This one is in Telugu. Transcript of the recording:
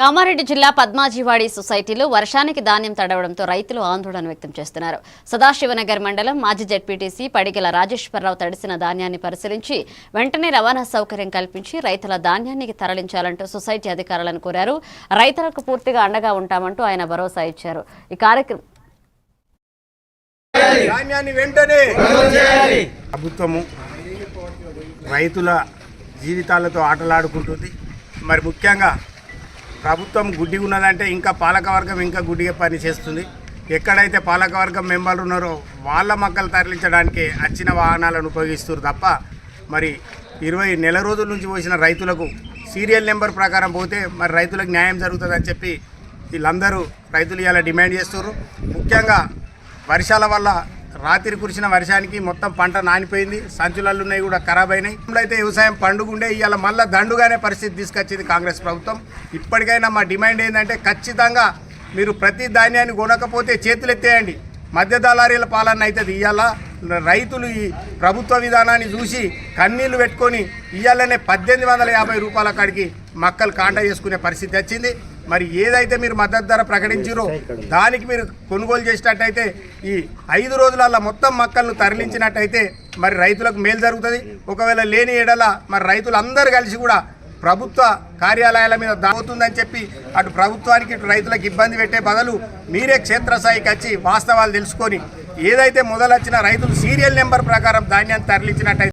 కామారెడ్డి జిల్లా పద్మాజీవాడి సొసైటీలో వర్షానికి ధాన్యం తడవడంతో రైతులు ఆందోళన వ్యక్తం చేస్తున్నారు. సదాశివనగర్ మండలం మాజీ జెడ్పీటీసీ పడిగల రాజేశ్వరరావు తడిసిన ధాన్యాన్ని పరిశీలించి వెంటనే రవాణా సౌకర్యం కల్పించి రైతుల ధాన్యాన్ని తరలించాలంటూ సొసైటీ అధికారులను కోరారు. రైతులకు పూర్తిగా అండగా ఉంటామంటూ ఆయన భరోసా ఇచ్చారు. ఈ కార్యక్రమం ప్రభుత్వము రైతుల జీవితాలతో ఆటలాడుకుంటుంది. మరి ముఖ్యంగా ప్రభుత్వం గుడ్డిగా ఉన్నదంటే ఇంకా పాలకవర్గం ఇంకా గుడ్డిగా పనిచేస్తుంది. ఎక్కడైతే పాలకవర్గం మెంబర్లు ఉన్నారో వాళ్ళ మొక్కలు తరలించడానికి వచ్చిన వాహనాలను ఉపయోగిస్తారు తప్ప మరి 20 నెల రోజుల నుంచి పోసిన రైతులకు సీరియల్ నెంబర్ ప్రకారం పోతే మరి రైతులకు న్యాయం జరుగుతుందని చెప్పి వీళ్ళందరూ రైతులు ఇలా డిమాండ్ చేస్తున్నారు. ముఖ్యంగా వర్షాల వల్ల రాత్రి కురిసిన వర్షానికి మొత్తం పంట నానిపోయింది. సంచులలు ఉన్నాయి కూడా ఖరాబ్ అయినాయి. అయితే వ్యవసాయం పండుగుండే ఇవాళ మళ్ళీ దండుగానే పరిస్థితి తీసుకొచ్చింది కాంగ్రెస్ ప్రభుత్వం. ఇప్పటికైనా మా డిమాండ్ ఏంటంటే ఖచ్చితంగా మీరు ప్రతి ధాన్యాన్ని కొనకపోతే చేతులు ఎత్తేయండి. మధ్య దళారీల పాలన అవుతుంది. ఇవాళ రైతులు ఈ ప్రభుత్వ విధానాన్ని చూసి కన్నీళ్లు పెట్టుకొని ఇవాళనే 1850 రూపాయల కాడికి మక్కలు కాంట చేసుకునే పరిస్థితి వచ్చింది. మరి ఏదైతే మీరు మద్దతు ధర ప్రకటించారో దానికి మీరు కొనుగోలు చేసినట్టయితే ఈ 5 రోజులలో మొత్తం మక్కలను తరలించినట్టయితే మరి రైతులకు మేలు జరుగుతుంది. ఒకవేళ లేని ఎడల మరి రైతులందరూ కలిసి కూడా ప్రభుత్వ కార్యాలయాల మీద దాగుతుందని చెప్పి అటు ప్రభుత్వానికి ఇటు రైతులకు ఇబ్బంది పెట్టే బదులు మీరే క్షేత్రస్థాయికి వచ్చి వాస్తవాలు తెలుసుకొని ఏదైతే మొదలొచ్చిన రైతులు సీరియల్ నెంబర్ ప్రకారం ధాన్యాన్ని తరలించినట్టయితే